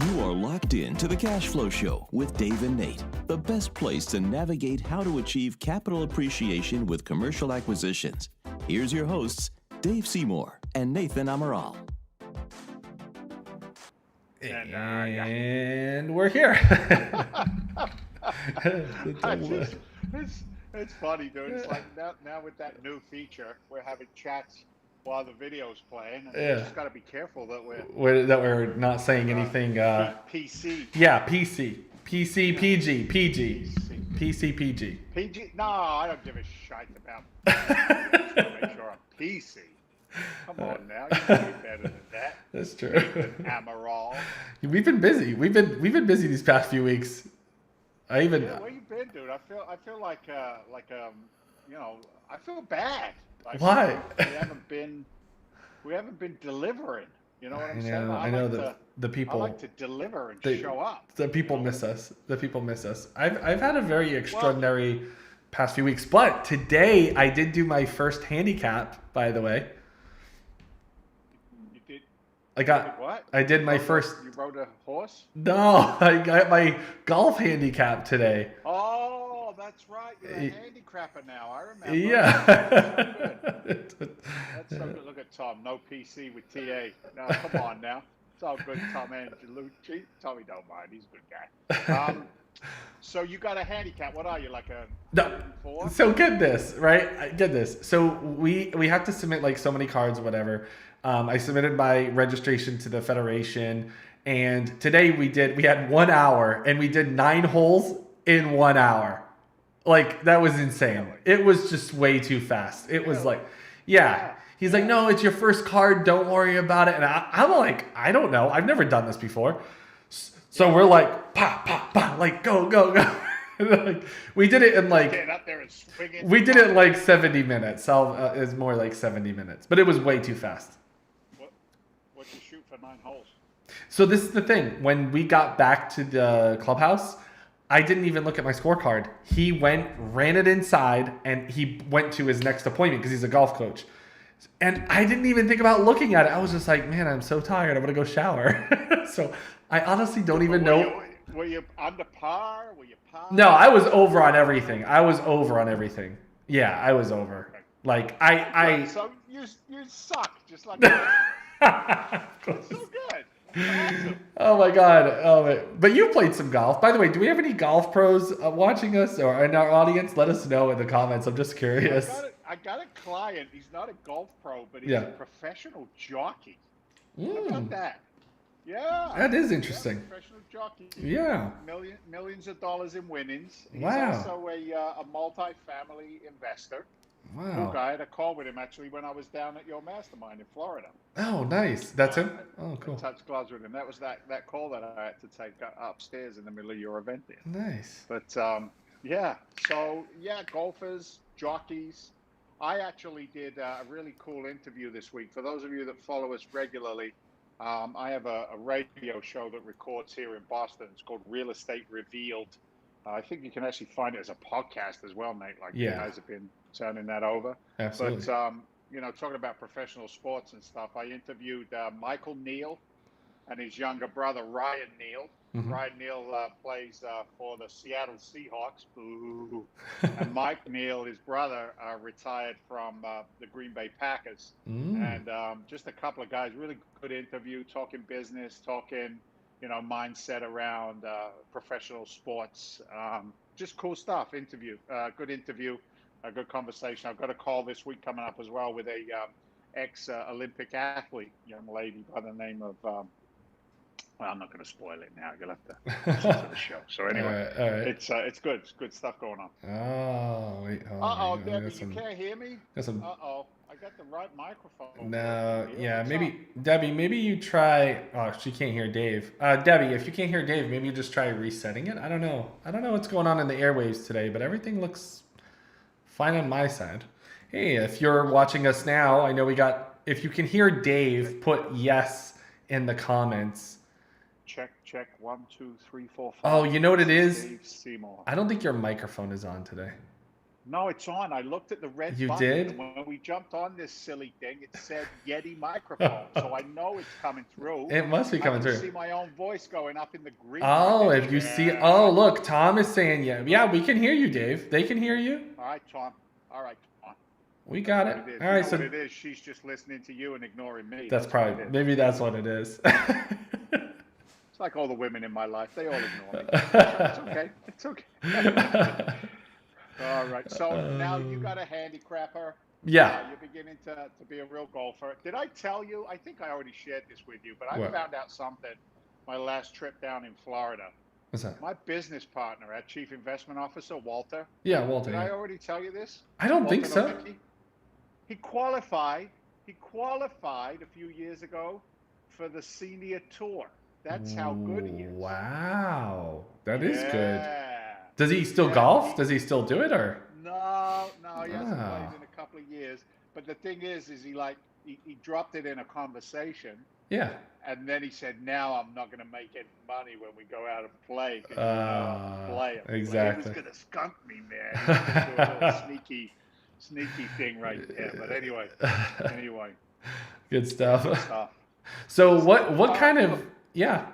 You are locked in to the Cash Flow Show with Dave and Nate, the best place to navigate how to achieve capital appreciation with commercial acquisitions. Here's your hosts, Dave SEYMOUR and Nathan AMARAL. And we're here. It's funny, dude. It's like now with that new feature, we're having chats while the video's playing, and we just got to be careful that we're not saying anything. PC. Yeah, PC, PG. PG. No, I don't give a shite about. I just want to make sure I'm PC. Come on now, you can do better than that. That's true. AMARAL. We've been busy. We've been busy these past few weeks. Where you been, dude? I feel like you know, I feel bad. Like, why? We haven't been delivering. You know what I'm saying? I know that the people. I like to deliver and show up. The people miss us. I've had a very extraordinary past few weeks, but today I did do my first handicap. By the way. You did. What? I did my first. You rode a horse? No, I got my golf handicap today. Oh, that's right. You're a handicapper now. I remember. Yeah. That's so good. Look at Tom. No PC with TA. No, come on now. It's all good, Tom Angelucci. Tommy don't mind. He's a good guy. So you got a handicap. What are you, like a 4? So get this, right? Get this. So we have to submit like so many cards, whatever. I submitted my registration to the federation, and today we had 1 hour and we did 9 holes in 1 hour. Like, that was insane. It was just way too fast. It was like, He's like, no, it's your first card. Don't worry about it. And I'm like, I don't know. I've never done this before. So we're like, like, go. Like, we did it in like, get up there and swing it. We did it in like 70 minutes. It's more like 70 minutes, but it was way too fast. What'd you shoot for 9 holes? So this is the thing. When we got back to the clubhouse, I didn't even look at my scorecard. He ran it inside, and he went to his next appointment because he's a golf coach. And I didn't even think about looking at it. I was just like, man, I'm so tired. I'm going to go shower. So I honestly don't even know. Were you under par? Were you par? No, I was over on everything. Yeah, I was over. Like, So you suck, just like It's so good. Awesome. Oh my God. But you played some golf. By the way, do we have any golf pros watching us or in our audience? Let us know in the comments. I'm just curious. I got a client. He's not a golf pro, but he's a professional jockey. How about that? Yeah. That is interesting. Professional jockey. Yeah. Millions of dollars in winnings. He's wow. also a multi-family investor. Wow. Cool guy. I had a call with him actually when I was down at your mastermind in Florida. Oh, nice. That's him? Oh, cool. I touched gloves with him. That was that call that I had to take upstairs in the middle of your event there. Nice. But golfers, jockeys. I actually did a really cool interview this week. For those of you that follow us regularly, I have a radio show that records here in Boston. It's called Real Estate Revealed. I think you can actually find it as a podcast as well, Nate. Like you guys have been turning that over. Absolutely. But, talking about professional sports and stuff, I interviewed Michael Neal and his younger brother, Ryan Neal. Mm-hmm. Ryan Neal plays for the Seattle Seahawks. Boo. And Mike Neal, his brother, retired from the Green Bay Packers. And just a couple of guys, really good interview, talking business, talking, mindset around professional sports. Just cool stuff. Good interview, a good conversation. I've got a call this week coming up as well with a ex-Olympic athlete, young lady by the name of... well, I'm not going to spoil it now. You'll have to listen to the show. So anyway, all right. It's good. It's good stuff going on. Oh, wait. Uh-oh, Debbie, you can't hear me? Uh-oh, I got the right microphone. No, maybe, Debbie, maybe you try, she can't hear Dave. Debbie, if you can't hear Dave, maybe you just try resetting it. I don't know what's going on in the airwaves today, but everything looks fine on my side. Hey, if you're watching us now, I know if you can hear Dave, put yes in the comments. Check 1, 2, 3, 4, 5. Oh, you know what it is? Dave SEYMOUR. I don't think your microphone is on today. No, it's on. I looked at the red You button, did? and when we jumped on this silly thing, it said Yeti microphone. So I know it's coming through. It must be coming I can through. see my own voice going up in the green. Oh, Right if you see, there. look, Tom is saying, yeah, we can hear you, Dave. They can hear you. All right, Tom. All right, Tom. We That's got what it. it is. All You right, know so what it is? She's just listening to you and ignoring me. that's what it probably, is. maybe that's what it is. It's like all the women in my life. They all ignore me. It's okay. It's okay. All right. So now you got a handicrapper. Yeah. You're beginning to be a real golfer. Did I tell you? I think I already shared this with you, but I What? found out something my last trip down in Florida. What's that? My business partner, our chief investment officer, Walter. Yeah, Walter. Did Yeah. I already tell you this? I don't think Walter so. Nowicki? He qualified. He qualified a few years ago for the senior tour. That's how good he is. Wow. That is good. Yeah. Does he still golf? Does he still do it or? No, he hasn't played in a couple of years. But the thing is he dropped it in a conversation. Yeah. And then he said, "Now I'm not going to make any money when we go out and play because I'm a player." Exactly. He was going to skunk me, man. He was going to do a little sneaky thing right there. But anyway. Good stuff. Good stuff. So what kind of yeah?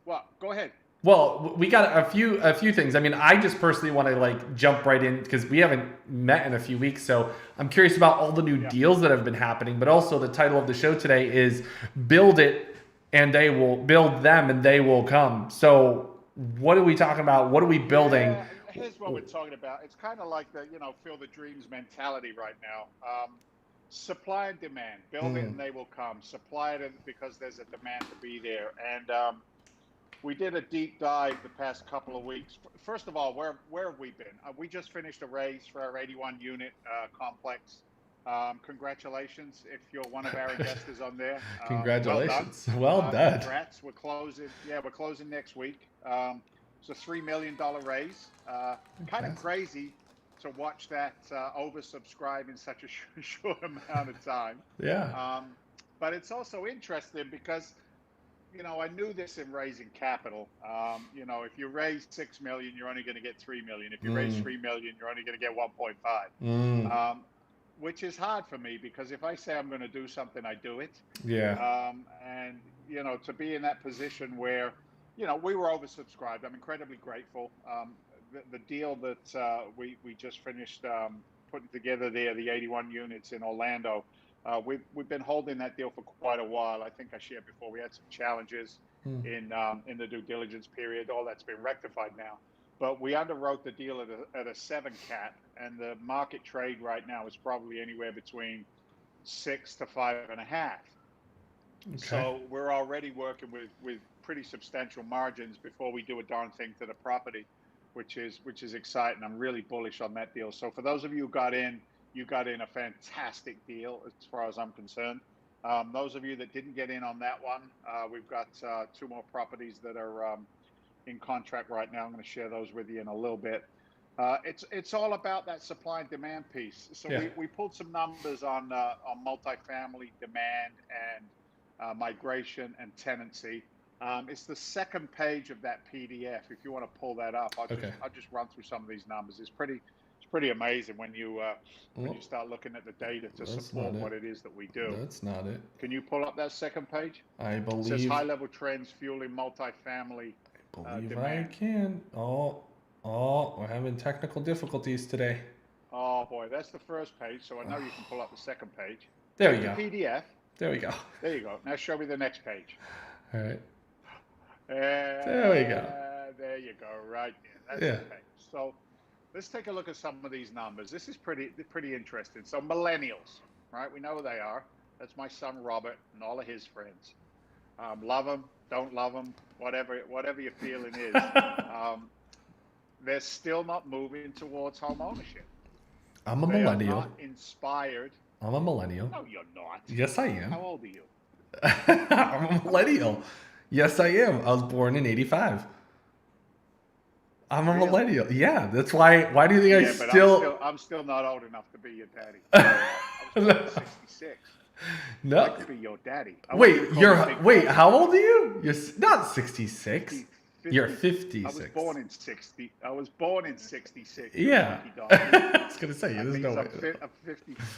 Well, go ahead. Well, we got a few things. I mean, I just personally want to like jump right in because we haven't met in a few weeks. So I'm curious about all the new deals that have been happening. But also the title of the show today is "Build It and They Will Build Them and They Will Come." So what are we talking about? What are we building? Yeah, here's what we're talking about. It's kind of like the Fill the Dreams mentality right now. Supply and demand. Build it and they will come. Supply it because there's a demand to be there. And we did a deep dive the past couple of weeks. First of all, where have we been? We just finished a raise for our 81 unit complex. Congratulations if you're one of our investors on there. Congratulations. Well done. Congrats. We're closing. Yeah, we're closing next week. It's a $3 million raise. Kind of crazy to watch that oversubscribe in such a short amount of time. Yeah. But it's also interesting because I knew this in raising capital. If you raise 6 million, you're only going to get 3 million. If you raise 3 million, you're only going to get 1.5. Which is hard for me because if I say I'm going to do something, I do it. Yeah. And to be in that position where we were oversubscribed, I'm incredibly grateful. The deal that we just finished putting together there, the 81 units in Orlando. We've been holding that deal for quite a while. I think I shared before we had some challenges in the due diligence period. All that's been rectified now. But we underwrote the deal at a 7 cap, and the market trade right now is probably anywhere between 6 to 5.5. Okay. So we're already working with pretty substantial margins before we do a darn thing to the property, which is exciting. I'm really bullish on that deal. So for those of you who got in, you got in a fantastic deal as far as I'm concerned. Those of you that didn't get in on that one, we've got 2 more properties that are in contract right now. I'm going to share those with you in a little bit. It's all about that supply and demand piece. So we pulled some numbers on multifamily demand and migration and tenancy. It's the second page of that PDF. If you want to pull that up, I'll just run through some of these numbers. It's pretty amazing when you start looking at the data to support what it is that we do. That's not it. Can you pull up that second page? I believe. It says high-level trends fueling multifamily. I believe demand. I can. Oh, we're having technical difficulties today. Oh boy, that's the first page. So I know you can pull up the second page. There we go. PDF. There we go. There you go. Now show me the next page. All right. There we go. There you go. Right there. That's the page. So let's take a look at some of these numbers. This is pretty interesting. So millennials, right? We know who they are. That's my son Robert and all of his friends. Love them, don't love them, whatever your feeling is. They're still not moving towards home ownership. I'm a millennial. They are not inspired. I'm a millennial. No, you're not. Yes, I am. How old are you? I'm a millennial. Yes, I am. I was born in 85. I'm a millennial. Yeah, that's why. Why do you think I'm still not old enough to be your daddy. I was born in 66. No. I'd like to be your daddy. Wait, how old are you? You're not 66. You're 56. I was born in 60. I was born in 66. Yeah. I was going to say, there's no way. I'm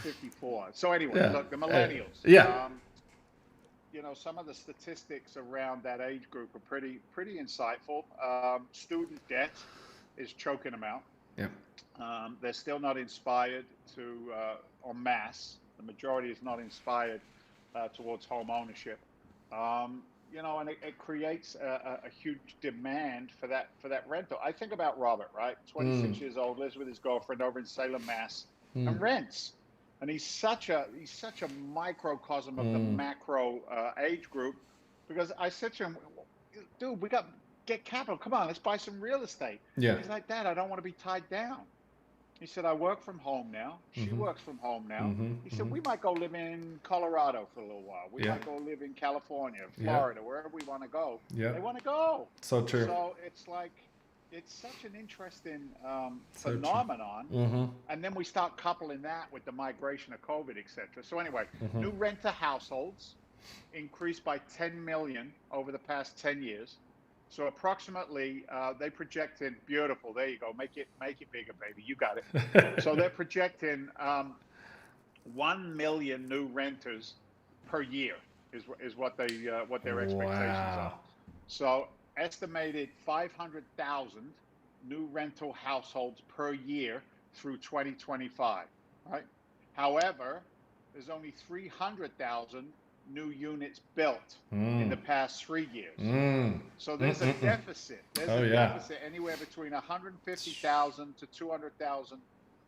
54. So anyway, Yeah. look, the millennials. Yeah. Some of the statistics around that age group are pretty insightful. Student debt is choking them out. Yeah. They're still not inspired to, en masse. The majority is not inspired towards home ownership. And it creates a huge demand for that rental. I think about Robert, right? 26 years old, lives with his girlfriend over in Salem, Mass, and rents. And he's such a microcosm of the macro age group, because I said to him, dude, we got get capital. Come on, let's buy some real estate. Yeah. He's like, Dad, I don't want to be tied down. He said, I work from home now. She works from home now. He said, we might go live in Colorado for a little while. We might go live in California, Florida, wherever we want to go. Yeah. They want to go. So true. So it's like, it's such an interesting phenomenon. And then we start coupling that with the migration of COVID, etc. So anyway, new renter households increased by 10 million over the past 10 years. So approximately, they projected, beautiful, there you go, make it bigger, baby, you got it. So they're projecting 1 million new renters per year is what their expectations are. So estimated 500,000 new rental households per year through 2025, right? However, there's only 300,000 new units built in the past 3 years. So there's a deficit. There's a deficit anywhere between 150,000 to 200,000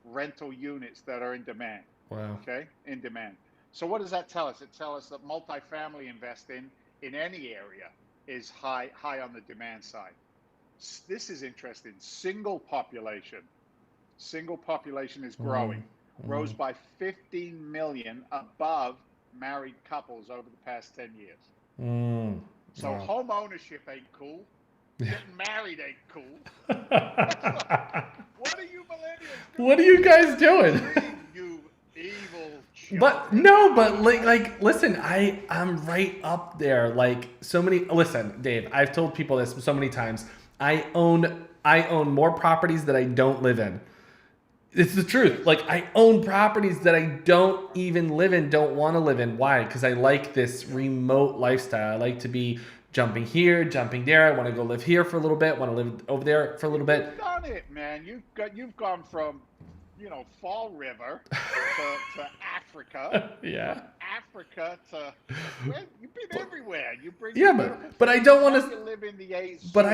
rental units that are in demand. Wow. Okay, in demand. So what does that tell us? It tells us that multifamily investing in any area is high on the demand side. This is interesting. Single population is growing. Rose by 15 million above married couples over the past 10 years. So home ownership ain't cool. Getting married ain't cool. What are you millennials doing? What are you guys doing? You evil children. But listen, I'm right up there. Like listen, Dave, I've told people this so many times. I own more properties that I don't live in. It's the truth. Like, I own properties that I don't even live in, don't want to live in. Why? Because I like this remote lifestyle. I like to be jumping here, jumping there. I want to go live here for a little bit. Want to live over there for a little bit. You've done it, man. You've gone from, Fall River to Africa. Yeah. From Africa to you've been everywhere. You bring but I don't want to. You live in the Azores. But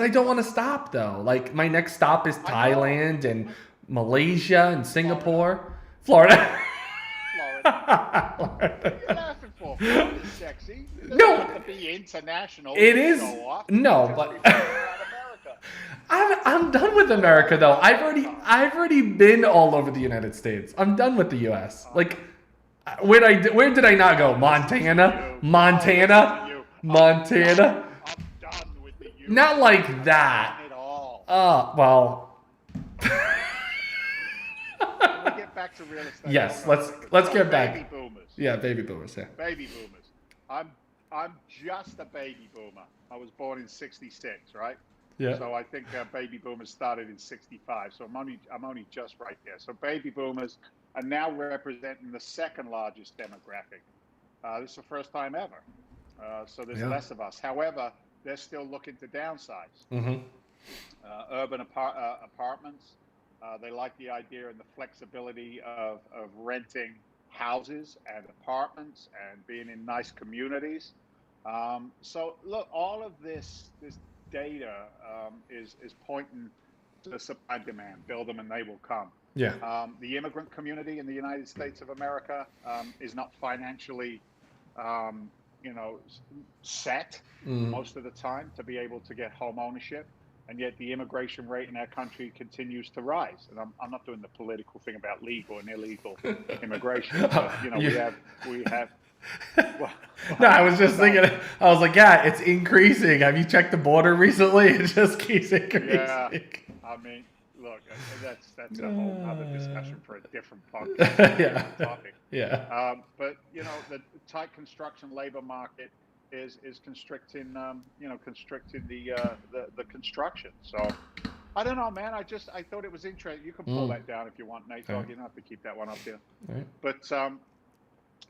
I don't want to stop though. Like, my next stop is Thailand and Malaysia and Singapore, Florida. What are you laughing for? Florida's sexy. It doesn't have to be international. It is. No, but. I'm done with America though. I've already been all over the United States. I'm done with the U.S. Like, where did I not go? Montana. I'm done with the U.S. Not like that. At all. Well. Can we get back to real estate? Yes, let's get back. Baby boomers. Yeah, baby boomers. Yeah. Baby boomers. I'm just a baby boomer. I was born in '66, right? Yeah. So I think baby boomers started in '65. So I'm only just right there. So baby boomers are now representing the second largest demographic. This is the first time ever. So there's less of us. However, they're still looking to downsize. Urban apartments. They like the idea and the flexibility of renting houses and apartments and being in nice communities. So look, all of this data is pointing to the supply and demand. Build them and they will come. Yeah. The immigrant community in the United States of America is not financially, set most of the time to be able to get home ownership. And yet the immigration rate in our country continues to rise. And I'm not doing the political thing about legal and illegal immigration. But, we have. Well, no, I was just thinking. I was like, yeah, it's increasing. Have you checked the border recently? It just keeps increasing. Yeah, I mean, look, that's a whole other discussion for a different podcast. Yeah. Topic. Yeah. But the tight construction labor market is constricting, constricting the construction. So I don't know, man. I thought it was interesting. You can pull that down if you want, Nate. All Dog. right. You don't have to keep that one up here. All right. But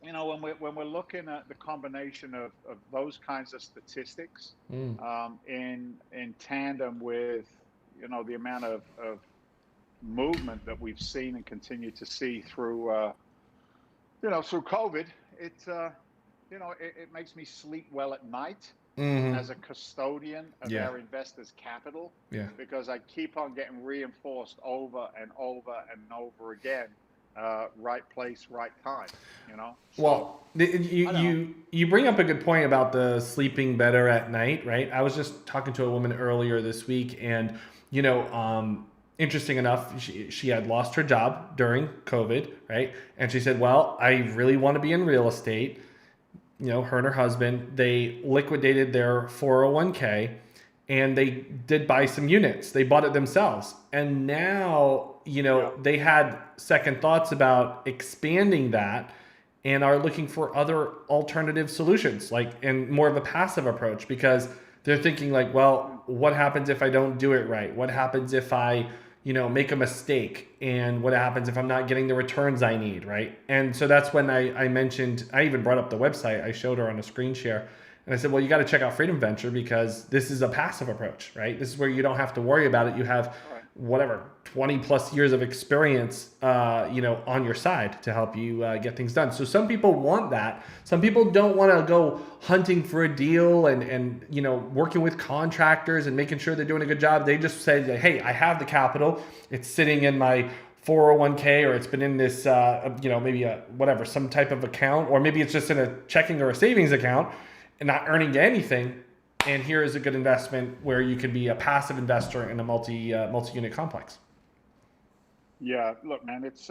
when we're looking at the combination of those kinds of statistics, in tandem with the amount of movement that we've seen and continue to see through through COVID, it makes me sleep well at night as a custodian of Yeah. our investors' capital, Yeah. because I keep on getting reinforced over and over and over again. Right place, right time. So, Well, you bring up a good point about the sleeping better at night, right? I was just talking to a woman earlier this week, and interesting enough, she had lost her job during COVID, right? And she said, "Well, I really want to be in real estate." Her and her husband, they liquidated their 401k, and they did buy some units. They bought it themselves. And now, they had second thoughts about expanding that and are looking for other alternative solutions, and more of a passive approach, because they're thinking like, well, what happens if I don't do it right? What happens if I, make a mistake? And what happens if I'm not getting the returns I need, right? And so that's when I mentioned, I even brought up the website. I showed her on a screen share. And I said, well, you got to check out Freedom Venture, because this is a passive approach, right? This is where you don't have to worry about it. You have whatever 20 plus years of experience, on your side to help you get things done. So some people want that. Some people don't want to go hunting for a deal and working with contractors and making sure they're doing a good job. They just say, hey, I have the capital. It's sitting in my 401k, or it's been in this, maybe some type of account, or maybe it's just in a checking or a savings account and not earning anything. And here is a good investment where you can be a passive investor in a multi-unit complex. Yeah, look, man, it's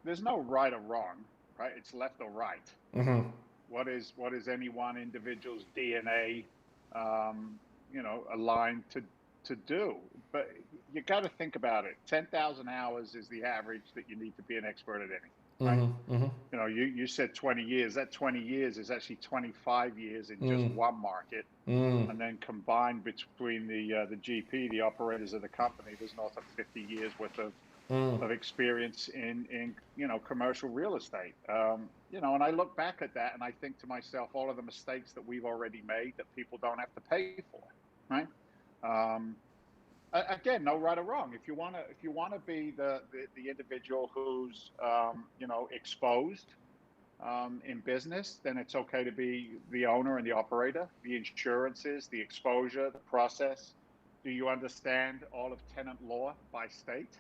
there's no right or wrong, right? It's left or right. Mm-hmm. What is any one individual's DNA, aligned to do? But you got to think about it. 10,000 hours is the average that you need to be an expert at anything. Right? Mm-hmm. Mm-hmm. You said 20 years. That 20 years is actually 25 years in just one market, and then combined between the GP, the operators of the company, there's north of 50 years worth of experience in commercial real estate. And I look back at that and I think to myself, all of the mistakes that we've already made that people don't have to pay for, right? Again, no right or wrong. If you want to be the individual who's exposed in business, then it's okay to be the owner and the operator, the insurances, the exposure, the process. Do you understand all of tenant law by state?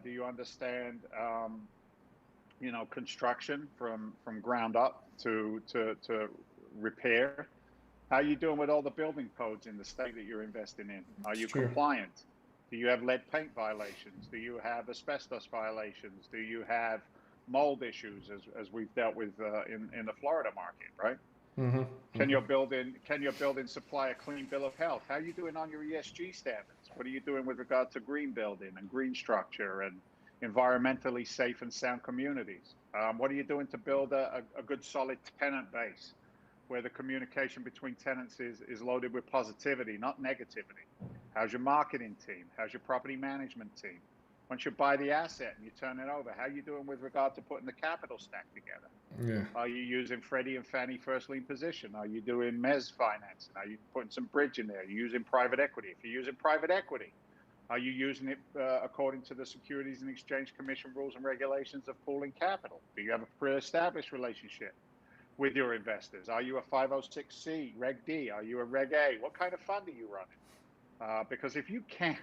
Do you understand construction from ground up to repair? How are you doing with all the building codes in the state that you're investing in? Are you compliant? Do you have lead paint violations? Do you have asbestos violations? Do you have mold issues, as we've dealt with in the Florida market, right? Mm-hmm. Can your building supply a clean bill of health? How are you doing on your ESG standards? What are you doing with regard to green building and green structure and environmentally safe and sound communities? What are you doing to build a good solid tenant base, where the communication between tenants is loaded with positivity, not negativity? How's your marketing team? How's your property management team? Once you buy the asset and you turn it over, how are you doing with regard to putting the capital stack together? Yeah. Are you using Freddie and Fannie first lien position? Are you doing mezz financing? Are you putting some bridge in there? Are you using private equity? If you're using private equity, are you using it according to the Securities and Exchange Commission rules and regulations of pooling capital? Do you have a pre-established relationship with your investors? Are you a 506C, Reg D? Are you a Reg A? What kind of fund are you running? Because if you can't,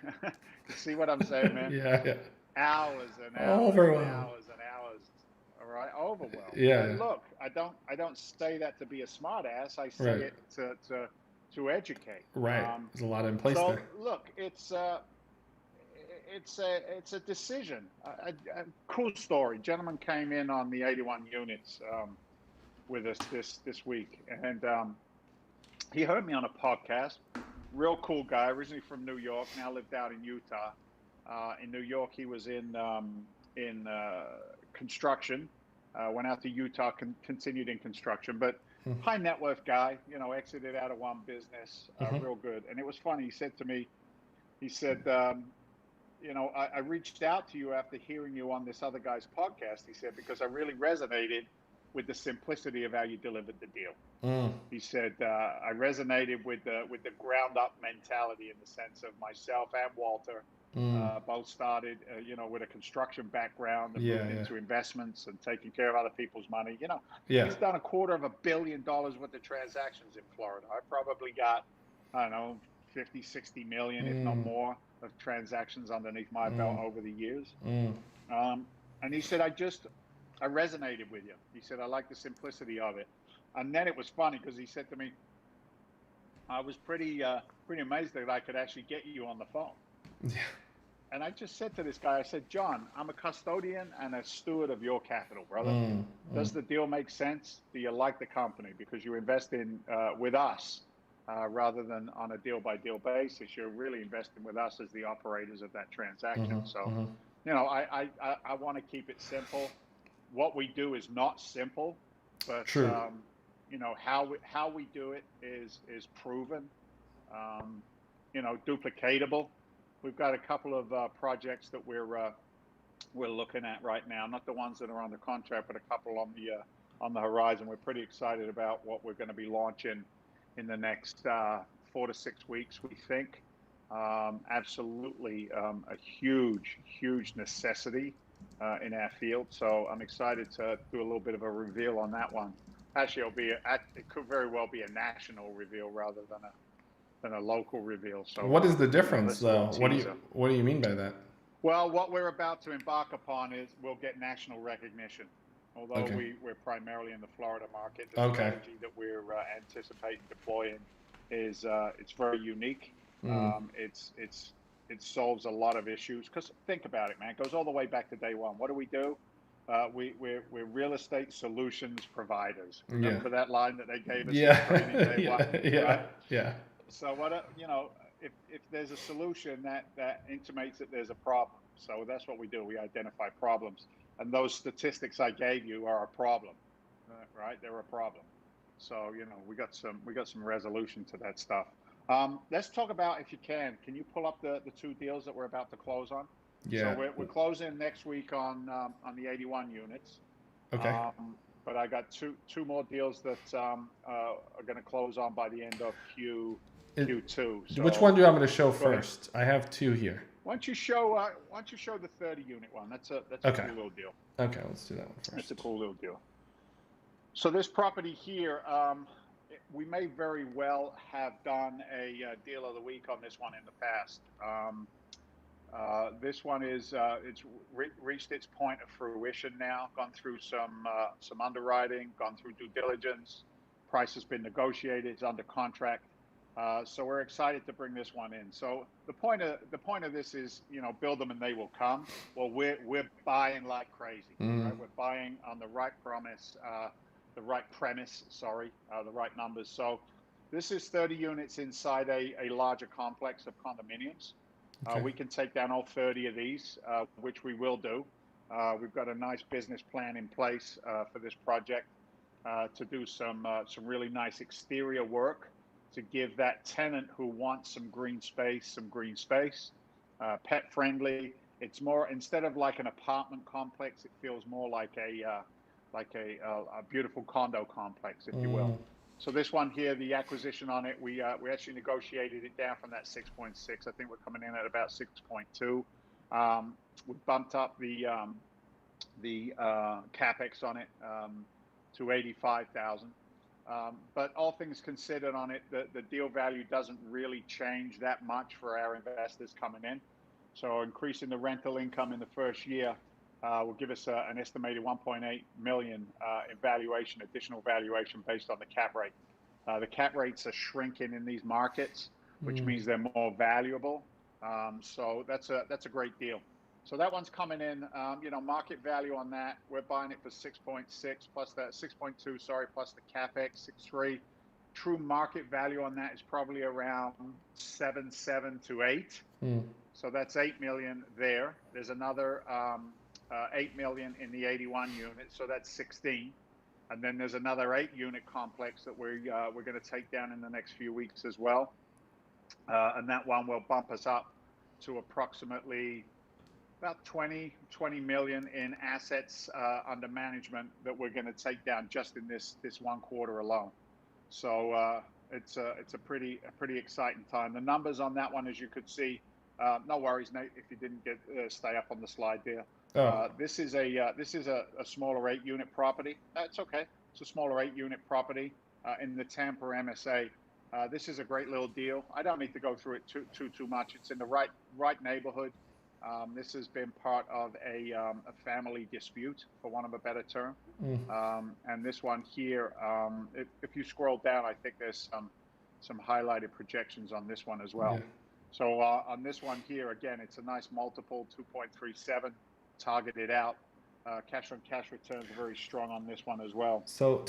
see what I'm saying, man? Yeah. Hours and hours Overwhelmed. and hours and hours. All right, overwhelmed. Yeah. And look, I don't say that to be a smart ass. I say it to educate. Right. There's a lot in place there. Look, it's a decision. A cool story. Gentleman came in on the 81 units with us this week, and he heard me on a podcast. Real cool guy, originally from New York, now lived out in Utah. In New York, he was in construction. Went out to Utah, continued in construction. But high net worth guy, exited out of one business, real good. And it was funny. He said to me, he said, I reached out to you after hearing you on this other guy's podcast. He said, because I really resonated with the simplicity of how you delivered the deal. He said, I resonated with the ground up mentality in the sense of myself and Walter both started, with a construction background and moved into investments and taking care of other people's money. He's done $250 million worth of transactions in Florida. I probably got, I don't know, 50, 60 million, if not more, of transactions underneath my belt over the years. And he said, I resonated with you. He said, I like the simplicity of it. And then it was funny because he said to me, I was pretty amazed that I could actually get you on the phone. Yeah. And I just said to this guy, I said, John, I'm a custodian and a steward of your capital, brother. Does the deal make sense? Do you like the company? Because you invest in with us rather than on a deal-by-deal basis. You're really investing with us as the operators of that transaction. I want to keep it simple. What we do is not simple, but how we do it is proven, duplicatable. We've got a couple of projects that we're looking at right now, not the ones that are under contract, but a couple on the horizon. We're pretty excited about what we're going to be launching in the next 4 to 6 weeks, we think. Absolutely a huge necessity in our field. So I'm excited to do a little bit of a reveal on that one. Actually, it could very well be a national reveal rather than a local reveal. So what is the difference, though? What do you mean by that? Well, what we're about to embark upon is we'll get national recognition. Although we're primarily in the Florida market, the strategy that we're anticipating deploying is it's very unique. It solves a lot of issues. Because think about it, man. It goes all the way back to day one. What do? We're real estate solutions providers. Remember that line that they gave us in training day one? Right? So if there's a solution that intimates that there's a problem. So that's what we do. We identify problems, and those statistics I gave you are a problem, right? They're a problem. So we got some resolution to that stuff. Let's talk about, if you can you pull up the 2 deals that we're about to close on? Yeah. So we're closing next week on the 81 units. Okay. But I got two more deals that are going to close on by the end of Q2. So which one do you want me to show first? I have 2 here. Why don't you show the 30 unit one? That's a cool little deal. Okay, let's do that one first. That's a cool little deal. So this property here, we may very well have done a deal of the week on this one in the past. This one is it's reached its point of fruition now. Gone through some underwriting, gone through due diligence. Price has been negotiated. It's under contract. So we're excited to bring this one in. So the point of this is, build them and they will come. Well, we're buying like crazy. Right? We're buying on the right premise. The right numbers. So this is 30 units inside a larger complex of condominiums. Okay. We can take down all 30 of these, which we will do. We've got a nice business plan in place for this project to do some really nice exterior work to give that tenant who wants some green space, pet friendly. It's more, instead of like an apartment complex, it feels more like a beautiful condo complex, if you will. So this one here, the acquisition on it, we actually negotiated it down from that 6.6. I think we're coming in at about 6.2. We bumped up the capex on it to 85,000. But all things considered on it, the deal value doesn't really change that much for our investors coming in. So increasing the rental income in the first year will give us an estimated 1.8 million in valuation, additional valuation based on the cap rate. The cap rates are shrinking in these markets, which means they're more valuable. So that's a great deal. So that one's coming in. Market value on that, we're buying it for 6.6 plus that 6.2. Sorry, plus the capex 6.3. True market value on that is probably around 7.7 to 8. So that's 8 million there. There's another 8 million in the 81 unit, so that's 16. And then there's another 8-unit complex that we're going to take down in the next few weeks as well. And that one will bump us up to approximately about 20 million in assets under management that we're going to take down just in this 1 quarter alone. So it's a pretty exciting time. The numbers on that one, as you could see, no worries, Nate, if you didn't stay up on the slide there. This is a smaller 8-unit property. That's okay. It's a smaller 8-unit property in the Tampa MSA. This is a great little deal. I don't need to go through it too much. It's in the right neighborhood. This has been part of a family dispute, for want of a better term. And this one here, if you scroll down, I think there's some highlighted projections on this one as well. Yeah. So on this one here, again, it's a nice multiple, 2.37, targeted out. Cash on cash returns are very strong on this one as well. So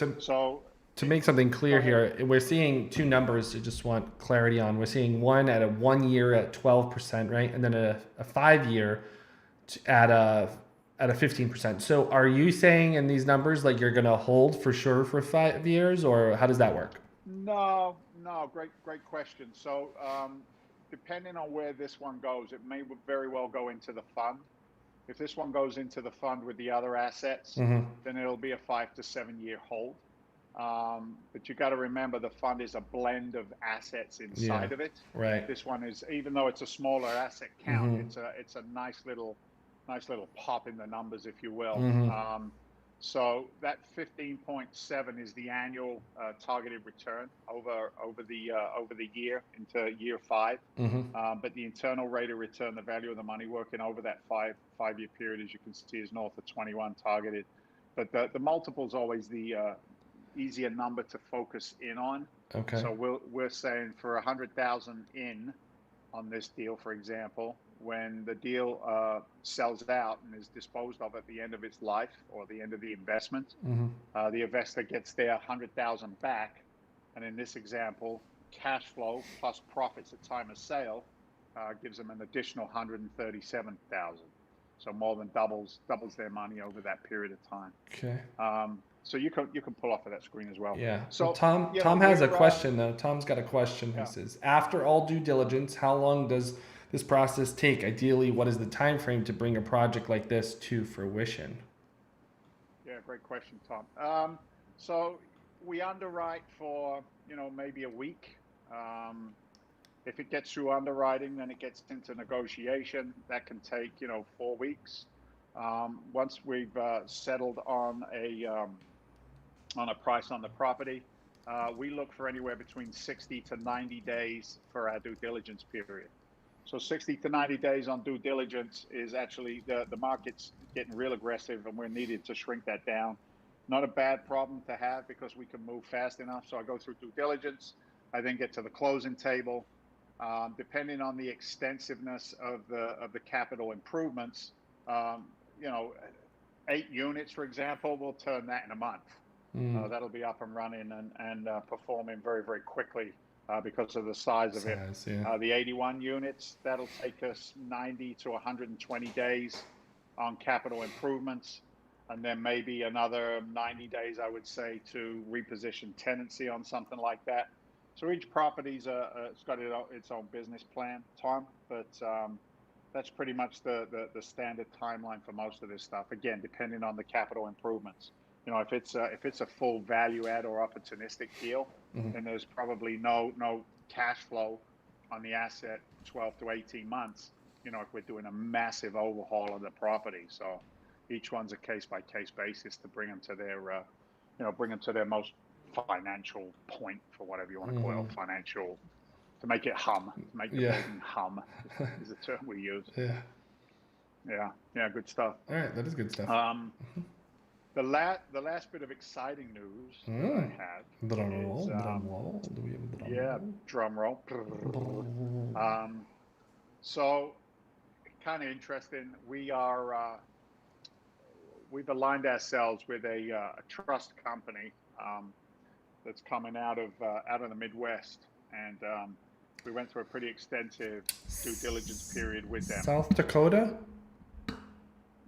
to make something clear here, we're seeing two numbers I just want clarity on. We're seeing one at a 1 year at 12%, right? And then a 5 year at a 15%. So are you saying in these numbers, like, you're going to hold for sure for 5 years, or how does that work? No, great question. So depending on where this one goes, it may very well go into the fund. If this one goes into the fund with the other assets, then it'll be a 5 to 7 year hold. But you got to remember, the fund is a blend of assets inside of it. Right. This one is, even though it's a smaller asset count, it's a nice little pop in the numbers, if you will. So that 15.7 is the annual targeted return over the year into year 5. But the internal rate of return, the value of the money working over that five-year period, as you can see, is north of 21 targeted. But the multiple is always the easier number to focus in on. Okay. So we're saying for 100,000 in on this deal, for example, when the deal sells out and is disposed of at the end of its life or the end of the investment, the investor gets their 100,000 back, and in this example, cash flow plus profits at time of sale gives them an additional 137,000. So more than doubles their money over that period of time. Okay. So you can pull off of that screen as well. Yeah. So Tom has a question though. Tom's got a question. Yeah. He says, after all due diligence, how long does this process take? Ideally, what is the time frame to bring a project like this to fruition? Yeah, great question, Tom. So we underwrite for maybe a week. If it gets through underwriting, then it gets into negotiation. That can take 4 weeks. Once we've settled on a price on the property, we look for anywhere between 60 to 90 days for our due diligence period. So 60 to 90 days on due diligence is actually the market's getting real aggressive, and we're needed to shrink that down. Not a bad problem to have, because we can move fast enough. So I go through due diligence. I then get to the closing table. Depending on the extensiveness of the capital improvements, 8 units, for example, we'll turn that in a month. That'll be up and running and performing very, very quickly because of the size of it. Yeah. The 81 units, that'll take us 90 to 120 days on capital improvements, and then maybe another 90 days, I would say, to reposition tenancy on something like that. So each property's it's got its own business plan, Tom, but that's pretty much the standard timeline for most of this stuff. Again, depending on the capital improvements. If it's a full value add or opportunistic deal, then there's probably no cash flow on the asset 12 to 18 months. If we're doing a massive overhaul of the property, so each one's a case by case basis to bring them to their most financial point, for whatever you want to call it, financial, to make it hum, to make the building hum is the term we use. Yeah, good stuff. All right, that is good stuff. The last bit of exciting news that I had Drum roll. Do we have a drum roll? Yeah, drum roll. So kind of interesting. We've aligned ourselves with a trust company that's coming out of the Midwest, and we went through a pretty extensive due diligence period with them. South Dakota?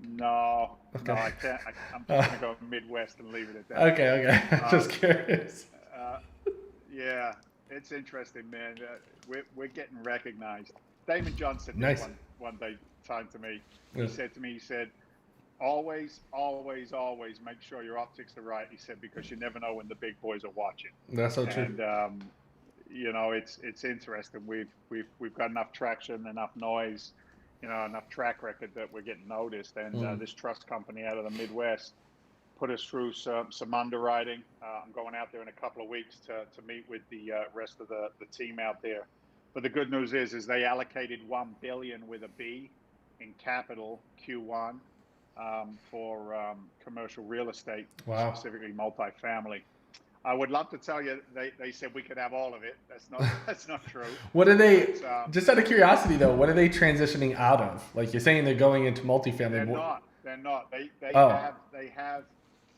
No, Okay. no, I can't. I'm just gonna go Midwest and leave it at that. Okay. Just Um, curious. uh, yeah, it's interesting, man. We're getting recognized. Damon John said this Nice. one day time to me. Yeah. He said to me, he said, always, always, always make sure your optics are right. He said, because you never know when the big boys are watching. That's so true. And it's interesting. We've got enough traction, enough noise, enough track record that we're getting noticed. And this trust company out of the Midwest put us through some underwriting. I'm going out there in a couple of weeks to meet with the rest of the team out there. But the good news is they allocated $1 billion with a B in capital Q1 for commercial real estate, Wow. specifically multifamily. I would love to tell you they said we could have all of it. That's not true. What are they, But, just out of curiosity though, what are they transitioning out of? Like you're saying they're going into multifamily. They're not. They have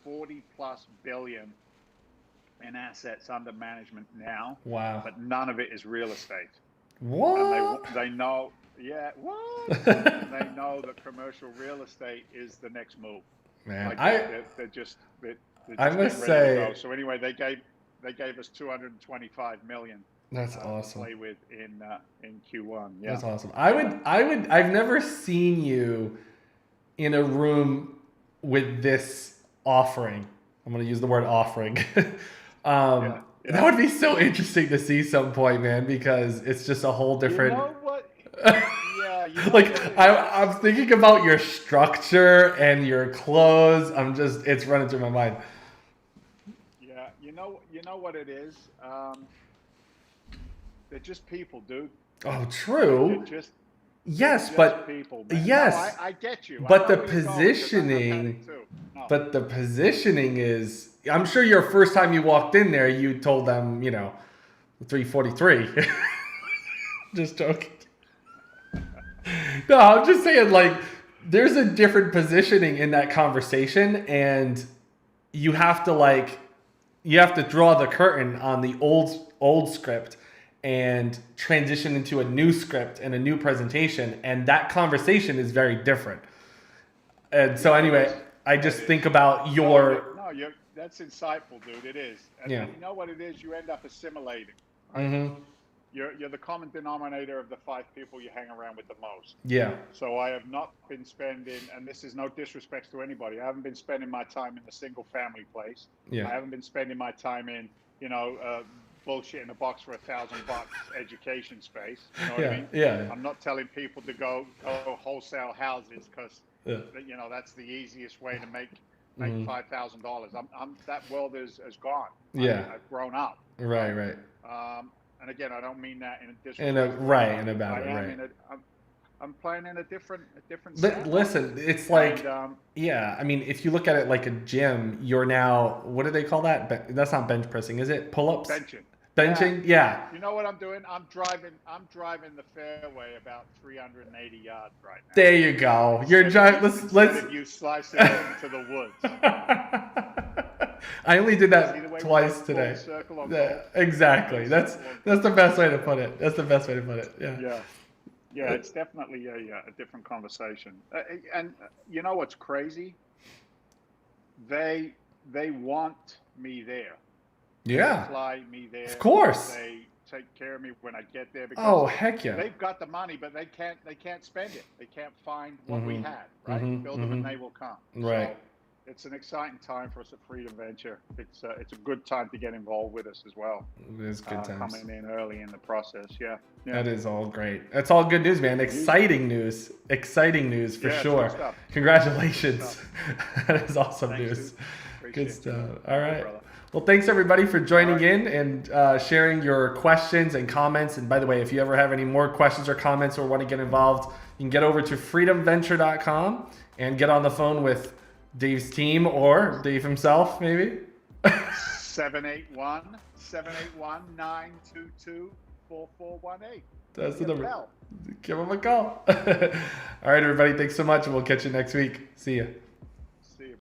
40+ billion in assets under management now. Wow. But none of it is real estate. What? And they know, yeah, what? They know that commercial real estate is the next move. Man, like they're just I must getting ready say, to go. So anyway, they gave us 225 million. That's To awesome. play with in Q1. Yeah, That's awesome. I've never seen you in a room with this offering. I'm going to use the word offering. Yeah. That would be so interesting to see some point, man, because it's just a whole different. You know what? Yeah. Like I'm thinking about your structure and your clothes. It's running through my mind. Yeah. You know what it is. They're just people, dude. Oh, true. Yes, just but people, man. yes, no, I get you. but the I know where you're going, 'cause positioning, I've had it too. No. but the positioning is. I'm sure your first time you walked in there, you told them, 343. Just joking. No, I'm just saying, like, there's a different positioning in that conversation, and you have to draw the curtain on the old script and transition into a new script and a new presentation, and that conversation is very different. And so anyway, I just think about that's insightful, dude. It is. And Yeah. you know what it is? You end up assimilating. Right? Mm-hmm. You're the common denominator of the 5 people you hang around with the most. Yeah. So I have not been spending, and this is no disrespect to anybody, I haven't been spending my time in a single family place. Yeah. I haven't been spending my time in, bullshit in a box for $1,000 education space. You know what I mean? Yeah. I'm not telling people to go wholesale houses because that's the easiest way to make $5,000. That world is gone. Yeah. I've grown up. Right. And again, I don't mean that in a disrespect. In a bad way. I'm playing in a different. But listen, it's like, I mean, if you look at it like a gym, you're now, what do they call that? That's not bench pressing, is it? Pull-ups? Benching? Yeah. You know what I'm doing? I'm driving the fairway about 380 yards right now. There you go. You're driving. Let's. You slice it into the woods. I only did that twice today. Exactly. That's the best way to put it. Yeah. Yeah, it's definitely a different conversation. And you know what's crazy? They want me there. Yeah. They fly me there. Of course. They take care of me when I get there because heck yeah. They've got the money, but they can't spend it. They can't find what we had, right? Build them and they will come. Right. So it's an exciting time for us at Freedom Venture. It's a good time to get involved with us as well. It is good times. Coming in early in the process, yeah. That is all great. That's all good news, man. Exciting news for sure. Congratulations. That is awesome news. Good stuff. All right. Well, thanks everybody for joining in and sharing your questions and comments. And by the way, if you ever have any more questions or comments or want to get involved, you can get over to freedomventure.com and get on the phone with Dave's team or Dave himself, maybe. 781-922-4418. That's the number. Give him a call. All right, everybody. Thanks so much, and we'll catch you next week. See ya.